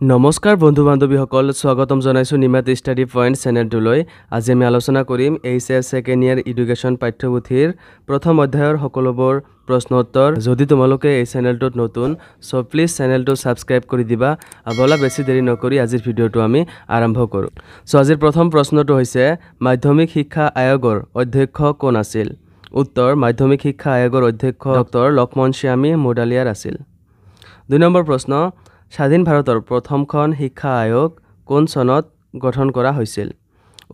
নমস্কাৰ বন্ধু বান্ধৱীসকল স্বাগতম জনাইছো নিমাত ষ্টাডি পইণ্ট চেনেলটোলৈ আজি আমি আলোচনা কৰিম এইচএছ সেকেণ্ড ইয়াৰ এডুকেশ্যন পাঠ্যপুথিৰ প্ৰথম অধ্যায়ৰ সকলোবোৰ প্ৰশ্ন উত্তৰ যদি তোমালোকে এই চেনেলটোত নতুন সো প্লিজ চেনেলটো সাবস্ক্ৰাইব কৰি দিবা বলা বেছি দেৰি নকৰি আজিৰ ভিডিঅটো আমি আৰম্ভ কৰোঁ সো আজিৰ প্ৰথম প্ৰশ্নটো হৈছে মাধ্যমিক শিক্ষা আয়োগৰ অধ্যক্ষ কোন আছিল উত্তৰ মাধ্যমিক শিক্ষা আয়োগৰ অধ্যক্ষ ডক্টৰ লক্ষ্মণ শ্যামী মোডালিয়াৰ আছিল 2 নম্বৰ প্ৰশ্ন স্বাধীন ভাৰতৰ প্ৰথমখন শিক্ষা আয়োগ কোন চনত গঠন কৰা হৈছিল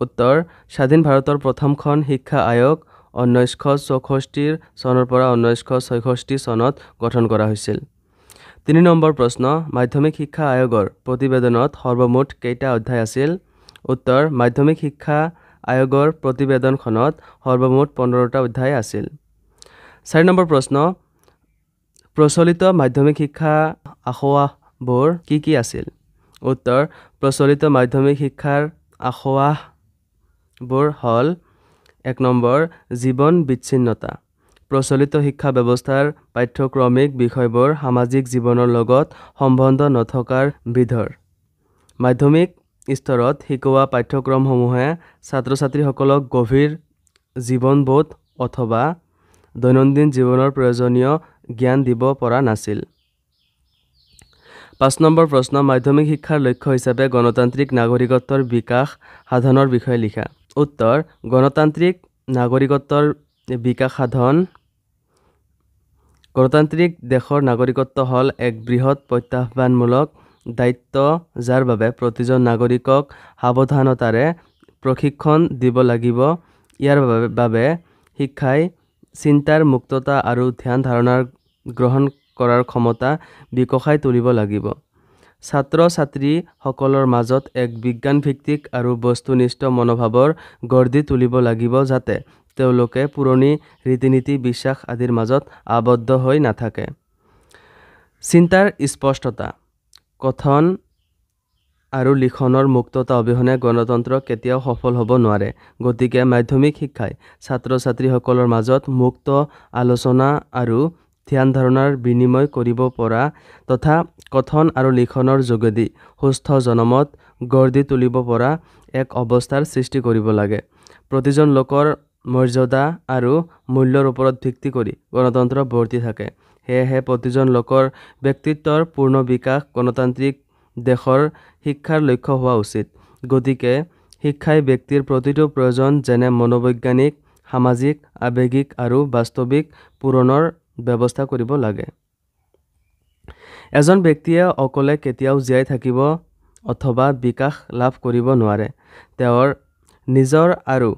উত্তৰ স্বাধীন ভাৰতৰ প্ৰথমখন শিক্ষা আয়োগ 1964 চনৰ পৰা 1966 চনত গঠন কৰা হৈছিল 3 নম্বৰ প্ৰশ্ন মাধ্যমিক শিক্ষা আয়োগৰ প্ৰতিবেদনত সৰ্বমুঠ কেইটা অধ্যায় আছিল উত্তৰ মাধ্যমিক শিক্ষা আয়োগৰ প্ৰতিবেদনখনত সৰ্বমুঠ 15টা অধ্যায় আছিল 4 নম্বৰ প্ৰশ্ন প্ৰচলিত মাধ্যমিক শিক্ষা আখোৱাবোৰ কি আছিল উত্তৰ প্ৰচলিত মাধ্যমিক শিক্ষাৰ আখোৱাবোৰ হল 1 নম্বৰ জীৱন বিচ্ছিন্নতা প্ৰচলিত শিক্ষা ব্যৱস্থাৰ পাঠ্যক্ৰমিক বিষয়বোৰ সামাজিক জীৱনৰ লগত সম্বন্ধ নথকাৰ বিধৰ মাধ্যমিক স্তৰত শিকোৱা পাঠ্যক্ৰমসমূহে ছাত্ৰ-ছাত্ৰীসকলক গভীৰ জীৱনবোধ অথবা দৈনন্দিন জীৱনৰ প্ৰয়োজনীয় জ্ঞান দিব পৰা নাছিল 5 নম্বৰ প্ৰশ্ন মাধ্যমিক শিক্ষাৰ লক্ষ্য হিচাপে গণতান্ত্ৰিক নাগৰিকত্বৰ বিকাশ সাধনৰ বিষয়ে লিখা উত্তৰ গণতান্ত্ৰিক নাগৰিকত্বৰ বিকাশ সাধন গণতান্ত্ৰিক দেশৰ নাগৰিকত্ব হল এক বৃহৎ প্ৰত্যাহ্বানমূলক দায়িত্ব যাৰ বাবে প্ৰতিজন নাগৰিকক সাৱধানতাৰে প্ৰশিক্ষণ দিব লাগিব ইয়াৰ বাবে শিক্ষাই চিন্তাৰ মুক্ততা আৰু ধ্যান ধাৰণাৰ গ্ৰহণ কৰাৰ ক্ষমতা বিকশাই তুলিব লাগিব ছাত্ৰ-ছাত্ৰীসকলৰ মাজত এক বিজ্ঞান ভিত্তিক আৰু বস্তুনিষ্ঠ মনোভাৱৰ গঢ় তুলিব লাগিব যাতে তেওঁলোকে পুৰণি ৰীতি-নীতি বিশ্বাস আদিৰ মাজত আবদ্ধ হৈ নাথাকে চিন্তাৰ স্পষ্টতা কথন আৰু লিখনৰ মুক্ততা অবিহনে গণতন্ত্ৰ কেতিয়াও সফল হ'ব নোৱাৰে গতিকে মাধ্যমিক শিক্ষাই ছাত্ৰ-ছাত্ৰীসকলৰ মাজত মুক্ত আলোচনা আৰু ধ্যান ধাৰণাৰ বিনিময় কৰিব পৰা তথা কথন আৰু লিখনৰ যোগেদি সুস্থ জনমত গঢ় তুলিব পৰা এক অৱস্থাৰ সৃষ্টি কৰিব লাগে প্ৰতিজন লোকৰ মৰ্যাদা আৰু মূল্যৰ ওপৰত ভিত্তি কৰি গণতন্ত্ৰ বৰ্তি থাকে সেয়েহে প্ৰতিজন লোকৰ ব্যক্তিত্বৰ পূৰ্ণ বিকাশ গণতান্ত্ৰিক দেশৰ শিক্ষাৰ লক্ষ্য হোৱা উচিত গতিকে শিক্ষাই ব্যক্তিৰ প্ৰতিটো প্ৰয়োজন যেনে মনোবৈজ্ঞানিক সামাজিক আৱেগিক আৰু বাস্তৱিক পূৰণৰ ব্যৱস্থা কৰিব লাগে এজন ব্যক্তিয়ে অকলে কেতিয়াও জীয়াই থাকিব অথবা বিকাশ লাভ কৰিব নোৱাৰে তেওঁৰ নিজৰ আৰু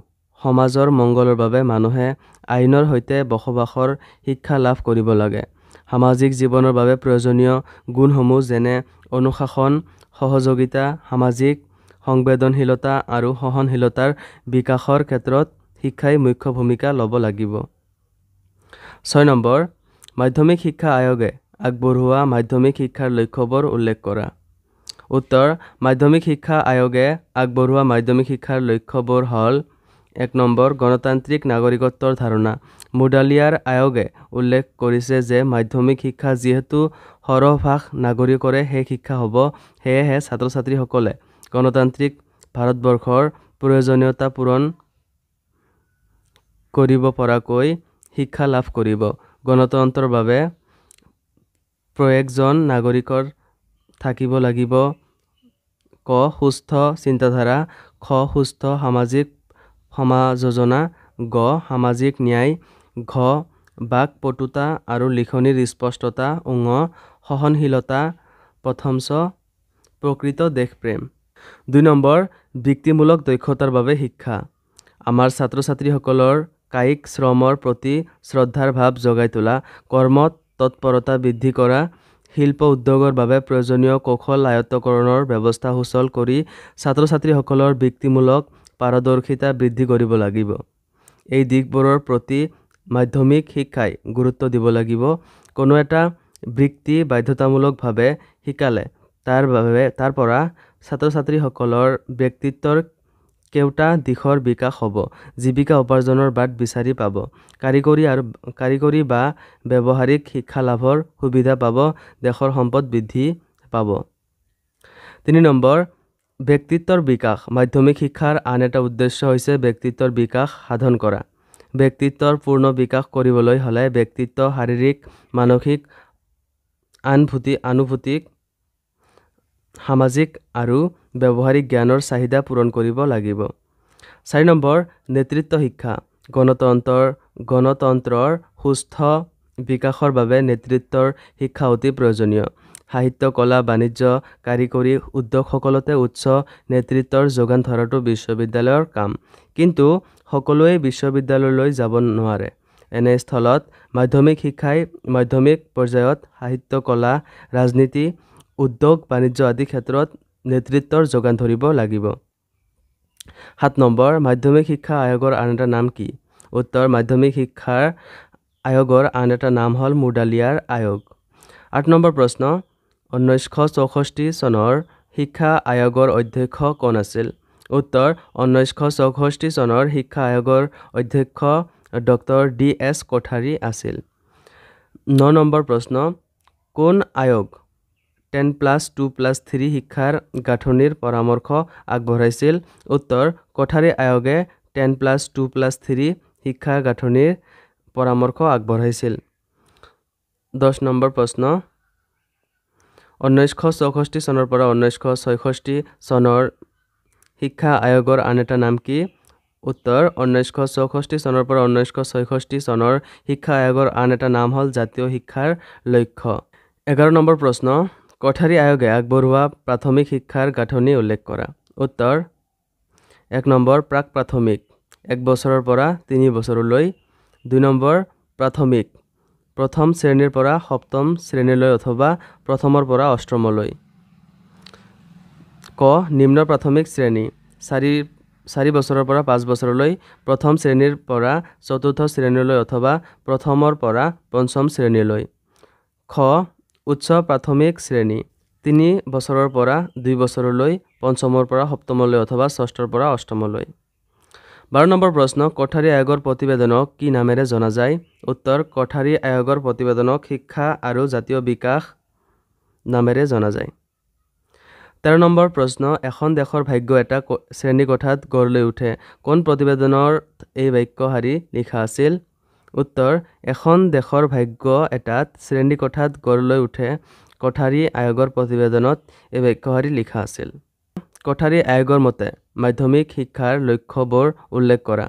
সমাজৰ মংগলৰ বাবে মানুহে আইনৰ সৈতে বসবাসৰ শিক্ষা লাভ কৰিব লাগে সামাজিক জীৱনৰ বাবে প্ৰয়োজনীয় গুণসমূহ যেনে অনুশাসন সহযোগিতা সামাজিক সংবেদনশীলতা আৰু সহনশীলতাৰ বিকাশৰ ক্ষেত্ৰত শিক্ষাই মুখ্য ভূমিকা ল'ব লাগিব 6 নম্বৰ মাধ্যমিক শিক্ষা আয়োগে আগবঢ়োৱা মাধ্যমিক শিক্ষাৰ লক্ষ্যবোৰ উল্লেখ কৰা উত্তৰ মাধ্যমিক শিক্ষা আয়োগে আগবঢ়োৱা মাধ্যমিক শিক্ষাৰ লক্ষ্যবোৰ হল 1 নম্বৰ গণতান্ত্ৰিক নাগৰিকত্বৰ ধাৰণা মোডালিয়াৰ আয়োগে উল্লেখ কৰিছে যে মাধ্যমিক শিক্ষা যিহেতু সৰহভাগ নাগৰিকৰে সেই শিক্ষা হ'ব সেয়েহে ছাত্ৰ-ছাত্ৰীসকলে গণতান্ত্ৰিক ভাৰতবৰ্ষৰ প্ৰয়োজনীয়তা পূৰণ কৰিব পৰাকৈ শিক্ষা লাভ কৰিব গণতন্ত্ৰৰ বাবে প্ৰত্যেকজন নাগৰিকৰ থাকিব লাগিব ক সুস্থ চিন্তাধাৰা খ সুস্থ সামাজিক সমাযোজনা গ সামাজিক ন্যায় ঘ বাকপটুতা আৰু লিখনিৰ স্পষ্টতা ঙ সহনশীলতা প্ৰথমছ প্ৰকৃত দেশপ্ৰেম 2 নম্বৰ বৃত্তিমূলক দক্ষতাৰ বাবে শিক্ষা আমাৰ ছাত্ৰ-ছাত্ৰীসকলৰ কায়িক শ্ৰমৰ প্ৰতি শ্ৰদ্ধাৰ ভাৱ জগাই তোলা কৰ্মত তৎপৰতা বৃদ্ধি কৰা শিল্প উদ্যোগৰ বাবে প্ৰয়োজনীয় কৌশল আয়ত্তকৰণৰ ব্যৱস্থা সুচল কৰি ছাত্ৰ-ছাত্ৰীসকলৰ বৃত্তিমূলক পাৰদৰ্শিতা বৃদ্ধি কৰিব লাগিব এই দিশবোৰৰ প্ৰতি মাধ্যমিক শিক্ষাই গুৰুত্ব দিব লাগিব কোনো এটা বৃত্তি বাধ্যতামূলকভাৱে শিকালে তাৰ পৰা ছাত্ৰ-ছাত্ৰীসকলৰ ব্যক্তিত্বৰ কেউটা দিশৰ বিকাশ হ'ব জীৱিকা উপাৰ্জনৰ বাট বিচাৰি পাব কাৰিকৰী বা ব্যৱহাৰিক শিক্ষা লাভৰ সুবিধা পাব দেশৰ সম্পদ বৃদ্ধি পাব 3 নম্বৰ ব্যক্তিত্বৰ বিকাশ মাধ্যমিক শিক্ষাৰ আন এটা উদ্দেশ্য হৈছে ব্যক্তিত্বৰ বিকাশ সাধন কৰা ব্যক্তিত্বৰ পূৰ্ণ বিকাশ কৰিবলৈ হ'লে ব্যক্তিত্ব শাৰীৰিক মানসিক আনুভূতিক সামাজিক আৰু ব্যৱহাৰিক জ্ঞানৰ চাহিদা পূৰণ কৰিব লাগিব 4 নম্বৰ নেতৃত্ব শিক্ষা গণতন্ত্ৰৰ সুস্থ বিকাশৰ বাবে নেতৃত্বৰ শিক্ষা অতি প্ৰয়োজনীয় সাহিত্য কলা বাণিজ্য কাৰিকৰী উদ্যোগ সকলোতে উচ্চ নেতৃত্বৰ যোগান ধৰাটো বিশ্ববিদ্যালয়ৰ কাম কিন্তু সকলোৱে বিশ্ববিদ্যালয়লৈ যাব নোৱাৰে এনে স্থলত মাধ্যমিক শিক্ষাই মাধ্যমিক পৰ্যায়ত সাহিত্য কলা ৰাজনীতি উদ্যোগ বাণিজ্য আদি ক্ষেত্ৰত নেতৃত্বৰ যোগান ধৰিব লাগিব 7 নম্বৰ মাধ্যমিক শিক্ষা আয়োগৰ আন এটা নাম কি উত্তৰ মাধ্যমিক শিক্ষাৰ আয়োগৰ আন এটা নাম হ'ল মুডালিয়াৰ আয়োগ 8 নম্বৰ প্ৰশ্ন 1964 চনৰ শিক্ষা আয়োগৰ অধ্যক্ষ কোন আছিল উত্তৰ 1964 চনৰ শিক্ষা আয়োগৰ অধ্যক্ষ ডক্টৰ ডি.এছ. কোঠাৰী আছিল 9 নম্বৰ প্ৰশ্ন কোন আয়োগ 10+2+3 শিক্ষাৰ গাঁথনিৰ পৰামৰ্শ আগবঢ়াইছিল উত্তৰ কোঠাৰী আয়োগে 10+2+3 শিক্ষাৰ গাঁথনিৰ পৰামৰ্শ আগবঢ়াইছিল 10 নম্বৰ প্ৰশ্ন 1964 চনৰ পৰা 1966 চনৰ শিক্ষা আয়োগৰ আন এটা নাম কি উত্তৰ 1964 চনৰ পৰা 1966 চনৰ শিক্ষা আয়োগৰ আন এটা নাম হ'ল জাতীয় শিক্ষাৰ লক্ষ্য 11 নম্বৰ প্ৰশ্ন কোঠাৰী আয়োগে আগবঢ়োৱা প্ৰাথমিক শিক্ষাৰ গাঁথনি উল্লেখ কৰা উত্তৰ 1 নম্বৰ প্ৰাক প্ৰাথমিক 1 বছৰৰ পৰা 3 বছৰলৈ 2 নম্বৰ প্ৰাথমিক প্ৰথম শ্ৰেণীৰ পৰা সপ্তম শ্ৰেণীলৈ অথবা প্ৰথমৰ পৰা অষ্টমলৈ ক নিম্ন প্ৰাথমিক শ্ৰেণী 4 বছৰৰ পৰা 5 বছৰলৈ প্ৰথম শ্ৰেণীৰ পৰা চতুৰ্থ শ্ৰেণীলৈ অথবা প্ৰথমৰ পৰা পঞ্চম শ্ৰেণীলৈ খ উচ্চ প্ৰাথমিক শ্ৰেণী 3 বছৰৰ পৰা 2 বছৰলৈ পঞ্চমৰ পৰা সপ্তমলৈ অথবা ষষ্ঠৰ পৰা অষ্টমলৈ 12 নম্বৰ প্ৰশ্ন কোঠাৰী আয়োগৰ প্ৰতিবেদনক কি নামেৰে জনা যায় উত্তৰ কোঠাৰী আয়োগৰ প্ৰতিবেদনক শিক্ষা আৰু জাতীয় বিকাশ নামেৰে জনা যায় 13 নম্বৰ প্ৰশ্ন এখন দেশৰ ভাগ্য এটা শ্ৰেণীকোঠাত গঢ় লৈ উঠে কোন প্ৰতিবেদনৰ এই বাক্যশাৰী লিখা আছিল উত্তৰ এখন দেশৰ ভাগ্য এটাত শ্ৰেণীকোঠাত গঢ় লৈ উঠে কোঠাৰী আয়োগৰ প্ৰতিবেদনত এই বাক্যশাৰী লিখা আছিল কোঠাৰী আয়োগৰ মতে মাধ্যমিক শিক্ষাৰ লক্ষ্যবোৰ উল্লেখ কৰা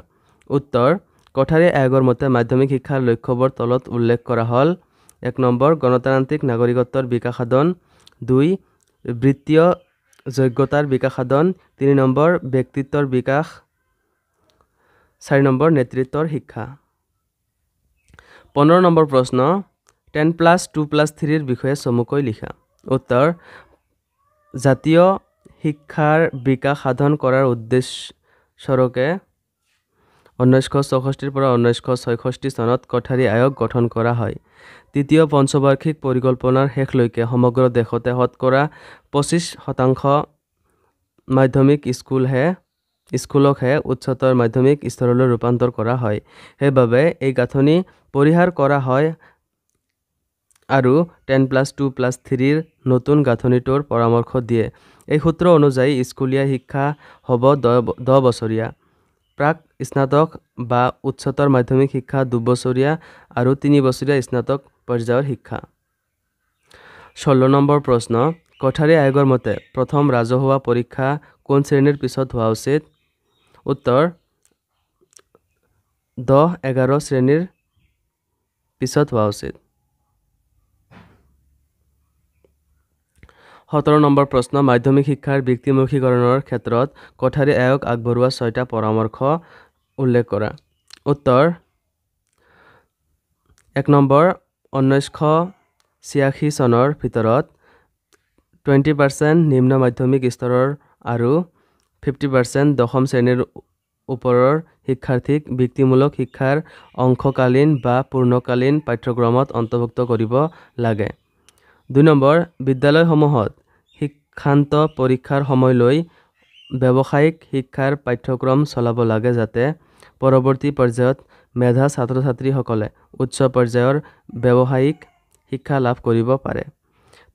উত্তৰ কোঠাৰী আয়োগৰ মতে মাধ্যমিক শিক্ষাৰ লক্ষ্যবোৰ তলত উল্লেখ কৰা হ'ল 1 নম্বৰ গণতান্ত্ৰিক নাগৰিকত্বৰ বিকাশ সাধন 2 বৃত্তীয় যোগ্যতাৰ বিকাশ সাধন 3 নম্বৰ ব্যক্তিত্বৰ বিকাশ 4 নম্বৰ নেতৃত্বৰ শিক্ষা 15 নম্বৰ প্ৰশ্ন 10+2+3 বিষয়ে চমুকৈ লিখা উত্তৰ জাতীয় শিক্ষাৰ বিকাশ সাধন কৰাৰ উদ্দেশ্যৰে 1964 পৰা 1966 চনত কোঠাৰী আয়োগ গঠন কৰা হয় তৃতীয় পঞ্চবাৰ্ষিক পৰিকল্পনাৰ শেষলৈকে সমগ্ৰ দেশতে শতকৰা 25% মাধ্যমিক স্কুলকহে উচ্চতৰ মাধ্যমিক স্তৰলৈ ৰূপান্তৰ কৰা হয় সেইবাবে এই গাঁথনি পৰিহাৰ কৰা হয় আৰু 10+2+3 নতুন গাঁথনিটোৰ পৰামৰ্শ দিয়ে এই সূত্ৰ অনুযায়ী স্কুলীয়া শিক্ষা হ'ব 10 বছৰীয়া প্ৰাক স্নাতক বা উচ্চতৰ মাধ্যমিক শিক্ষা 2 বছৰীয়া আৰু 3 বছৰীয়া স্নাতক পৰ্যায়ৰ শিক্ষা 16 নম্বৰ প্ৰশ্ন কোঠাৰী আয়োগৰ মতে প্ৰথম ৰাজহুৱা পৰীক্ষা কোন শ্ৰেণীৰ পিছত হোৱা উচিত উত্তৰ 10-11 শ্ৰেণীৰ পিছত হোৱা উচিত 17 নম্বৰ প্ৰশ্ন মাধ্যমিক শিক্ষাৰ বৃত্তিমুখীকৰণৰ ক্ষেত্ৰত কোঠাৰী আয়োগ আগবঢ়োৱা 6টা পৰামৰ্শ উল্লেখ কৰা উত্তৰ 1 নম্বৰ 1986 চনৰ ভিতৰত 20% নিম্ন মাধ্যমিক স্তৰৰ আৰু 50% দশম শ্ৰেণীৰ ওপৰৰ শিক্ষাৰ্থীক বৃত্তিমূলক শিক্ষাৰ অংশকালীন বা পূৰ্ণকালীন পাঠ্যক্ৰমত অন্তৰ্ভুক্ত কৰিব লাগে 2 নম্বৰ বিদ্যালয়সমূহত শিক্ষান্ত পৰীক্ষাৰ সময়লৈ ব্যৱসায়িক শিক্ষাৰ পাঠ্যক্ৰম চলাব লাগে যাতে পৰৱৰ্তী পৰ্যায়ত মেধা ছাত্ৰ-ছাত্ৰীসকলে উচ্চ পৰ্যায়ৰ ব্যৱসায়িক শিক্ষা লাভ কৰিব পাৰে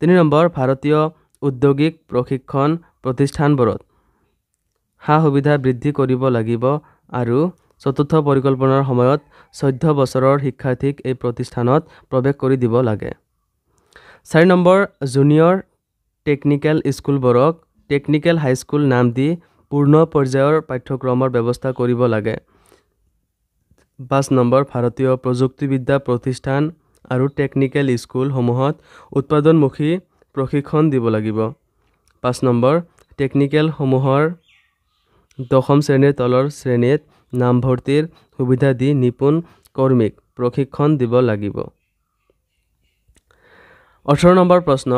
3 নম্বৰ ভাৰতীয় ঔদ্যোগিক প্ৰশিক্ষণ প্ৰতিষ্ঠানবোৰত সা সুবিধা বৃদ্ধি কৰিব লাগিব আৰু চতুৰ্থ পৰিকল্পনাৰ সময়ত 14 বছৰৰ শিক্ষাৰ্থীক এই প্ৰতিষ্ঠানত প্ৰৱেশ কৰি দিব লাগে। 4 নম্বৰ জুনিয়ৰ টেকনিক্যাল স্কুলবোৰক টেকনিক্যাল হাইস্কুল নাম দি পূৰ্ণ পৰ্যায়ৰ পাঠ্যক্ৰমৰ ব্যৱস্থা কৰিব লাগে। 5 নম্বৰ ভাৰতীয় প্ৰযুক্তিবিদ্যা প্ৰতিষ্ঠান আৰু টেকনিক্যাল স্কুলসমূহত উৎপাদনমুখী প্ৰশিক্ষণ দিব লাগিব। 5 নম্বৰ টেকনিক্যালসমূহৰ 10ম শ্ৰেণীৰ তলৰ শ্ৰেণীত নামভৰ্তিৰ সুবিধা দি নিপুণ কৰ্মীক প্ৰশিক্ষণ দিব লাগিব। 18 নম্বৰ প্ৰশ্ন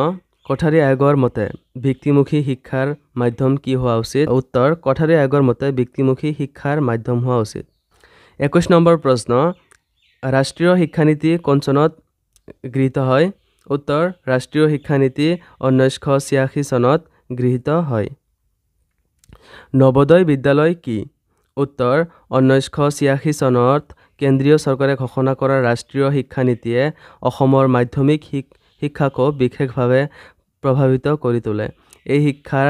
কোঠাৰী আয়োগৰ মতে ব্যক্তিমুখী শিক্ষাৰ মাধ্যম কি হোৱা উচিত? উত্তৰ কোঠাৰী আয়োগৰ মতে ব্যক্তিমুখী শিক্ষাৰ মাধ্যম হোৱা উচিত। 21 নম্বৰ প্ৰশ্ন ৰাষ্ট্ৰীয় শিক্ষানীতি কোন চনত গৃহীত হয়? উত্তৰ ৰাষ্ট্ৰীয় শিক্ষানীতি 1986 চনত গৃহীত হয়। নৱোদয় বিদ্যালয় কি? উত্তৰ 1986 চনত কেন্দ্ৰীয় চৰকাৰে ঘোষণা কৰা ৰাষ্ট্ৰীয় শিক্ষানীতিয়ে অসমৰ মাধ্যমিক শিক্ষাকো বিশেষভাৱে প্ৰভাৱিত কৰি তোলে। এই শিক্ষা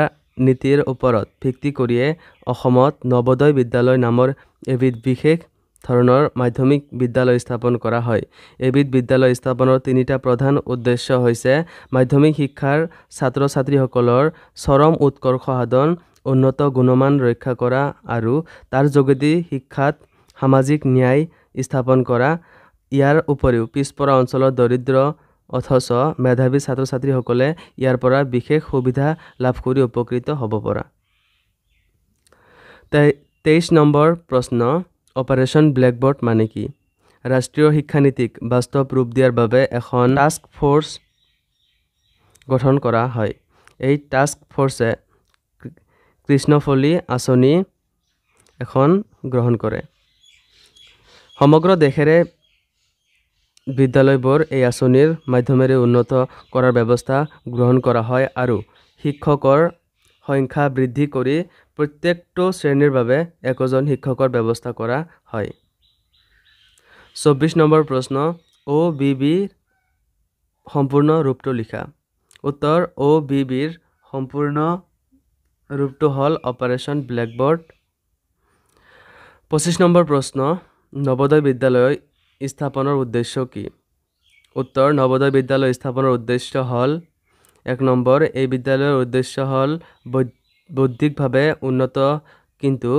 নীতিৰ ওপৰত ভিত্তি কৰিয়ে অসমত নৱোদয় বিদ্যালয় নামৰ এবিধ বিশেষ ধৰণৰ মাধ্যমিক বিদ্যালয় স্থাপন কৰা হয়। এবিধ বিদ্যালয় স্থাপনৰ 3টা প্ৰধান উদ্দেশ্য হৈছে মাধ্যমিক শিক্ষাৰ ছাত্ৰ ছাত্ৰীসকলৰ চৰম উৎকৰ্ষ সাধন, উন্নত গুণমান ৰক্ষা কৰা আৰু তাৰ যোগেদি শিক্ষাত সামাজিক ন্যায় স্থাপন কৰা। ইয়াৰ উপৰিও পিছপৰা অঞ্চলৰ দৰিদ্ৰ অথচ মেধাৱী ছাত্ৰ ছাত্ৰীসকলে ইয়াৰ পৰা বিশেষ সুবিধা লাভ কৰি উপকৃত হ'ব পৰা। 23 নম্বৰ প্ৰশ্ন অপাৰেশ্যন ব্লেকবৰ্ড মানে কি? ৰাষ্ট্ৰীয় শিক্ষানীতিক বাস্তৱ ৰূপ দিয়াৰ বাবে এখন টাস্ক ফ'ৰ্চ গঠন কৰা হয়। এই টাস্ক ফ'ৰ্চে কৃষ্ণফলী আঁচনি এখন গ্ৰহণ কৰে। সমগ্ৰ দেশেৰে বিদ্যালয়বোৰ এই আঁচনিৰ মাধ্যমেৰে উন্নত কৰাৰ ব্যৱস্থা গ্ৰহণ কৰা হয় আৰু শিক্ষকৰ সংখ্যা বৃদ্ধি কৰি প্ৰত্যেকটো শ্ৰেণীৰ বাবে একোজন শিক্ষকৰ ব্যৱস্থা কৰা হয়। 24 নম্বৰ প্ৰশ্ন OBBৰ সম্পূৰ্ণ ৰূপটো লিখা। উত্তৰ OBBৰ সম্পূৰ্ণ ৰূপটো হ'ল অপাৰেশ্যন ব্লেকবৰ্ড। 25 নম্বৰ প্ৰশ্ন নৱোদয় বিদ্যালয় স্থাপনৰ উদ্দেশ্য কি? উত্তৰ নৱোদয় বিদ্যালয় স্থাপনৰ উদ্দেশ্য হ'ল 1 নম্বৰ এই বিদ্যালয়ৰ উদ্দেশ্য হ'ল বৌদ্ধিকভাৱে উন্নত কিন্তু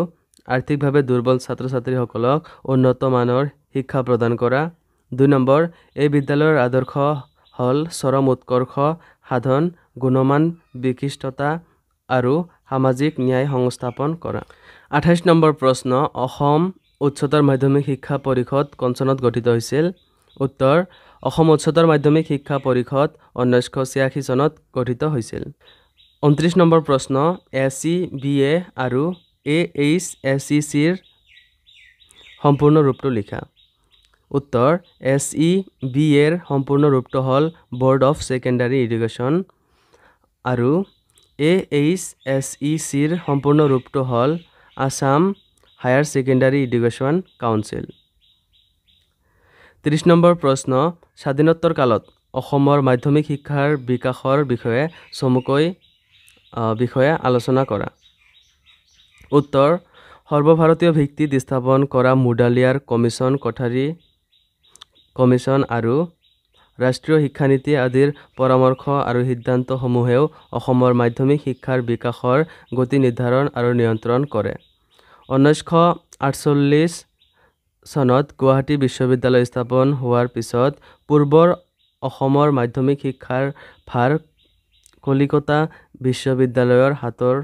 আৰ্থিকভাৱে দুৰ্বল ছাত্ৰ ছাত্ৰীসকলক উন্নত মানৰ শিক্ষা প্ৰদান কৰা। 2 নম্বৰ এই বিদ্যালয়ৰ আদৰ্শ হ'ল চৰম উৎকৰ্ষ সাধন, গুণমান বিশিষ্টতা আৰু সামাজিক ন্যায় সংস্থাপন কৰা। 28 নম্বৰ প্ৰশ্ন অসম উচ্চতৰ মাধ্যমিক শিক্ষা পৰিষদ কোন চনত গঠিত হৈছিল? উত্তৰ অসম উচ্চতৰ মাধ্যমিক শিক্ষা পৰিষদ 1986 চনত গঠিত হৈছিল। 29 নম্বৰ প্ৰশ্ন SEBA আৰু AHSECৰ সম্পূৰ্ণ ৰূপটো লিখা। উত্তৰ SEBAৰ সম্পূৰ্ণ ৰূপটো হ'ল ব'ৰ্ড অফ ছেকেণ্ডাৰী এডুকেশ্যন আৰু AHSECৰ সম্পূৰ্ণ ৰূপটো হ'ল Assam higher secondary education council. 30 number প্ৰশ্ন স্বাধীনোত্তৰ কালত অসমৰ মাধ্যমিক শিক্ষাৰ বিকাশৰ বিষয়ে চমুকৈ আলোচনা কৰা। উত্তৰ সৰ্বভাৰতীয় ভিত্তিত স্থাপন কৰা মুডালিয়াৰ কমিশ্যন, কোঠাৰী কমিশ্যন আৰু ৰাষ্ট্ৰীয় শিক্ষানীতি আদিৰ পৰামৰ্শ আৰু সিদ্ধান্তসমূহেও অসমৰ মাধ্যমিক শিক্ষাৰ বিকাশৰ গতি নিৰ্ধাৰণ আৰু নিয়ন্ত্ৰণ কৰে। 1948 চনত গুৱাহাটী বিশ্ববিদ্যালয় স্থাপন হোৱাৰ পিছত পূৰ্বৰ অসমৰ মাধ্যমিক শিক্ষাৰ ভাৰ কলিকতা বিশ্ববিদ্যালয়ৰ হাতৰ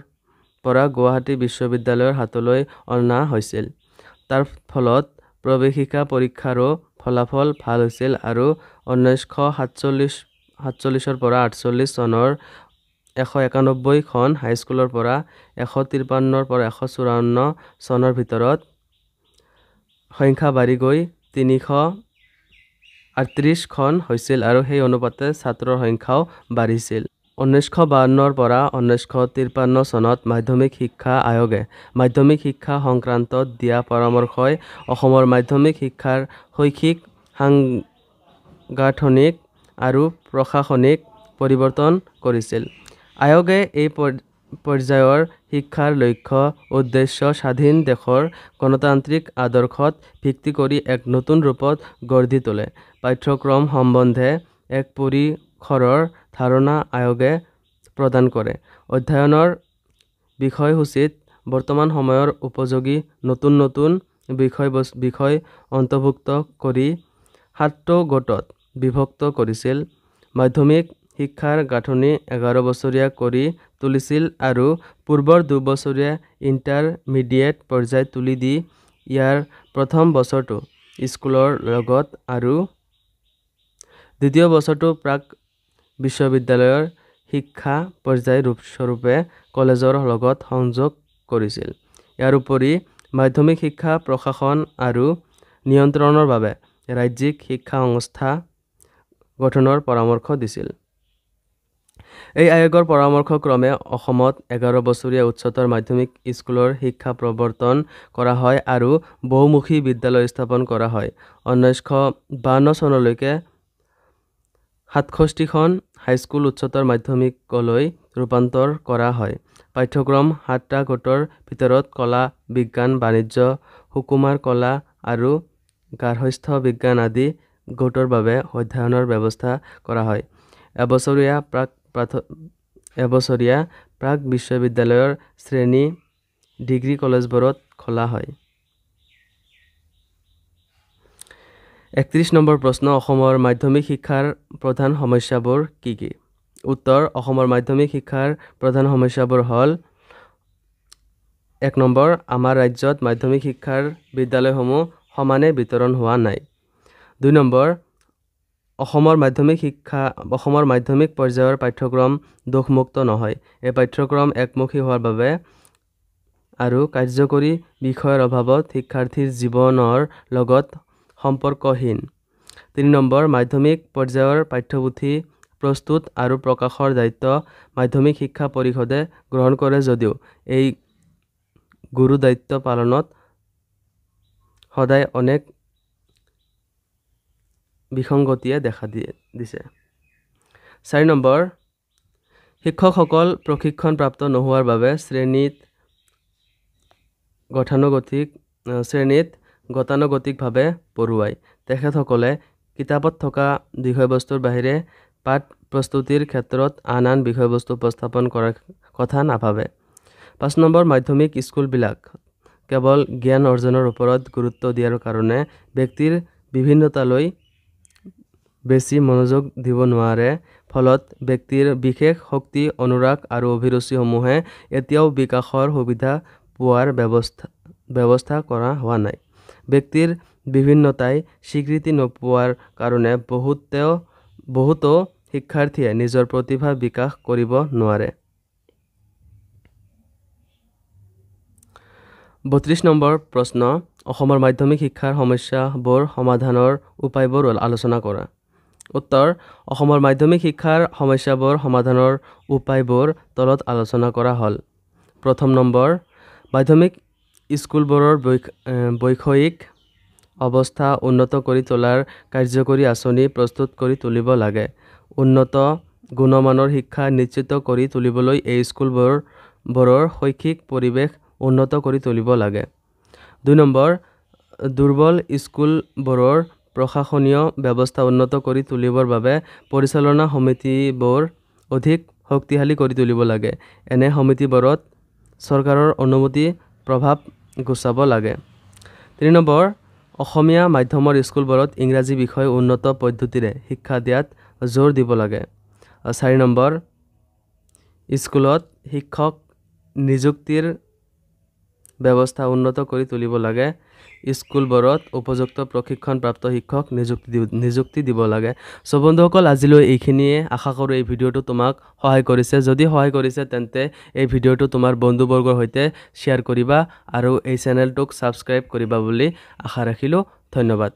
পৰা গুৱাহাটী বিশ্ববিদ্যালয়ৰ হাতলৈ অনা হৈছিল। তাৰ ফলত প্ৰৱেশিকা পৰীক্ষাৰো ফলাফল ভাল হৈছিল আৰু 1947 পৰা 48 চনৰ 191খন হাইস্কুলৰ পৰা 153 পৰা 154 চনৰ ভিতৰত সংখ্যা বাঢ়ি গৈ 338খন হৈছিল আৰু সেই অনুপাতে ছাত্ৰৰ সংখ্যাও বাঢ়িছিল। 1952 পৰা 1953 চনত মাধ্যমিক শিক্ষা আয়োগে মাধ্যমিক শিক্ষা সংক্ৰান্তত দিয়া পৰামৰ্শই অসমৰ মাধ্যমিক শিক্ষাৰ শৈক্ষিক, সাংগঠনিক আৰু প্ৰশাসনিক পৰিৱৰ্তন কৰিছিল আয়োগে এই পৰ্যায়ৰ শিক্ষাৰ লক্ষ্য উদ্দেশ্য স্বাধীন দেশৰ গণতান্ত্ৰিক আদৰ্শত ভিত্তি কৰি এক নতুন ৰূপত গঢ়ি তোলে। পাঠ্যক্ৰম সম্বন্ধে এক পৰিসৰৰ ধাৰণা আয়োগে প্ৰদান কৰে। অধ্যয়নৰ বিষয়সূচীত বৰ্তমান সময়ৰ উপযোগী নতুন নতুন বিষয় অন্তৰ্ভুক্ত কৰি 7টা গোটত বিভক্ত কৰিছিল। মাধ্যমিক শিক্ষাৰ গাঁথনি 11 বছৰীয়া কৰি তুলিছিল আৰু পূৰ্বৰ 2 বছৰীয়া ইণ্টাৰমিডিয়েট পৰ্যায় তুলি দি ইয়াৰ প্ৰথম বছৰটো স্কুলৰ লগত আৰু দ্বিতীয় বছৰটো প্ৰাক বিশ্ববিদ্যালয়ৰ শিক্ষা পৰ্যায় ৰূপস্বৰূপে কলেজৰ লগত সংযোগ কৰিছিল। ইয়াৰ উপৰি মাধ্যমিক শিক্ষা প্ৰশাসন আৰু নিয়ন্ত্ৰণৰ বাবে ৰাজ্যিক শিক্ষা সংস্থা গঠনৰ পৰামৰ্শ দিছিল। এই আয়োগৰ পৰামৰ্শক্ৰমে অসমত 11 বছৰীয়া উচ্চতৰ মাধ্যমিক স্কুলৰ শিক্ষা প্ৰৱৰ্তন কৰা হয় আৰু বহুমুখী বিদ্যালয় স্থাপন কৰা হয়। 1952 চনলৈকে 67খন হাইস্কুল উচ্চতৰ মাধ্যমিকলৈ ৰূপান্তৰ কৰা হয়। পাঠ্যক্ৰম 7টা গোটৰ ভিতৰত কলা, বিজ্ঞান, বাণিজ্য, সুকুমাৰ কলা আৰু গাৰ্হস্থ্য বিজ্ঞান আদি গোটৰ বাবে অধ্যয়নৰ ব্যৱস্থা কৰা হয়। এবছৰীয়া প্ৰাক বিশ্ববিদ্যালয়ৰ শ্ৰেণী ডিগ্ৰী কলেজবোৰত খোলা হয়। 31 নম্বৰ প্ৰশ্ন, অসমৰ মাধ্যমিক শিক্ষাৰ প্ৰধান সমস্যাবোৰ কি কি? উত্তৰ: অসমৰ মাধ্যমিক শিক্ষাৰ প্ৰধান সমস্যাবোৰ হ'ল: 1 নম্বৰ, আমাৰ ৰাজ্যত মাধ্যমিক শিক্ষাৰ বিদ্যালয়সমূহ সমানে বিতৰণ হোৱা নাই। 2 নম্বৰ, অসমৰ মাধ্যমিক পৰ্যায়ৰ পাঠ্যক্ৰম দোষমুক্ত নহয়। এই পাঠ্যক্ৰম একমুখী হোৱাৰ বাবে আৰু কাৰ্যকৰী বিষয়ৰ অভাৱত শিক্ষাৰ্থীৰ জীৱনৰ লগত সম্পৰ্কহীন। 3 নম্বৰ, মাধ্যমিক পৰ্যায়ৰ পাঠ্যপুথি প্ৰস্তুত আৰু প্ৰকাশৰ দায়িত্ব মাধ্যমিক শিক্ষা পৰিষদে গ্ৰহণ কৰে যদিও এই গুৰু দায়িত্ব পালনত সদায় অনেক বিসংগতিয়ে দেখা দিছে। 4 নম্বৰ, শিক্ষকসকল প্ৰশিক্ষণপ্ৰাপ্ত নোহোৱাৰ বাবে শ্ৰেণীত গতানুগতিকভাৱে পঢ়ুৱায়। তেখেতসকলে কিতাপত থকা বিষয়বস্তুৰ বাহিৰে পাঠ প্ৰস্তুতিৰ ক্ষেত্ৰত আন বিষয়বস্তু উপস্থাপন কৰাৰ কথা নাভাবে। 5 নম্বৰ, মাধ্যমিক স্কুলবিলাক কেৱল জ্ঞান অৰ্জনৰ ওপৰত গুৰুত্ব দিয়াৰ কাৰণে ব্যক্তিৰ বিভিন্নতালৈ বেছি মনোযোগ দিব নোৱাৰে। ফলত ব্যক্তিৰ বিশেষ শক্তি, অনুৰাগ আৰু অভিৰুচিসমূহে এতিয়াও বিকাশৰ সুবিধা পোৱাৰ ব্যৱস্থা কৰা হোৱা নাই। ব্যক্তিৰ বিভিন্নতাই স্বীকৃতি নোপোৱাৰ কাৰণে বহুতো শিক্ষাৰ্থীয়ে নিজৰ প্ৰতিভা বিকাশ কৰিব নোৱাৰে। 32 নম্বৰ প্ৰশ্ন, অসমৰ মাধ্যমিক শিক্ষাৰ সমস্যাবোৰ সমাধানৰ উপায়বোৰ আলোচনা কৰা। উত্তৰ: অসমৰ মাধ্যমিক শিক্ষাৰ সমস্যাবোৰ সমাধানৰ উপায়বোৰ তলত আলোচনা কৰা হ'ল। 1 নম্বৰ, মাধ্যমিক স্কুলবোৰৰ বৈষয়িক অৱস্থা উন্নত কৰি তোলাৰ কাৰ্যকৰী আঁচনি প্ৰস্তুত কৰি তুলিব লাগে। উন্নত গুণমানৰ শিক্ষা নিশ্চিত কৰি তুলিবলৈ এই স্কুলবোৰৰ শৈক্ষিক পৰিৱেশ উন্নত কৰি তুলিব লাগে। 2 নম্বৰ, দুৰ্বল স্কুলবোৰৰ প্ৰশাসনীয় ব্যৱস্থা উন্নত কৰি তুলিবৰ বাবে পৰিচালনা সমিতিবোৰ অধিক শক্তিশালী কৰি তুলিব লাগে। এনে সমিতিবোৰত চৰকাৰৰ অনুমতি প্ৰভাৱ গুচাব লাগে। 3 নম্বৰ, অসমীয়া মাধ্যমৰ স্কুলবোৰত ইংৰাজী বিষয় উন্নত পদ্ধতিৰে শিক্ষা দিয়াত জোৰ দিব লাগে। 4 নম্বৰ, স্কুলত শিক্ষক নিযুক্তিৰ ব্যৱস্থা উন্নত কৰি তুলিব লাগে। স্কুলবোৰত উপযুক্ত প্ৰশিক্ষণপ্ৰাপ্ত শিক্ষক নিযুক্তি দিব লাগে। সো বন্ধুসকল, আজিলৈ এইখিনিয়ে। আশা কৰোঁ এই ভিডিঅ'টো তোমাক সহায় কৰিছে। যদি সহায় কৰিছে তেন্তে এই ভিডিঅ'টো তোমাৰ বন্ধুবৰ্গৰ সৈতে শ্বেয়াৰ কৰিবা আৰু এই চেনেলটোক ছাবস্ক্ৰাইব কৰিবা বুলি আশা ৰাখিলোঁ। ধন্যবাদ।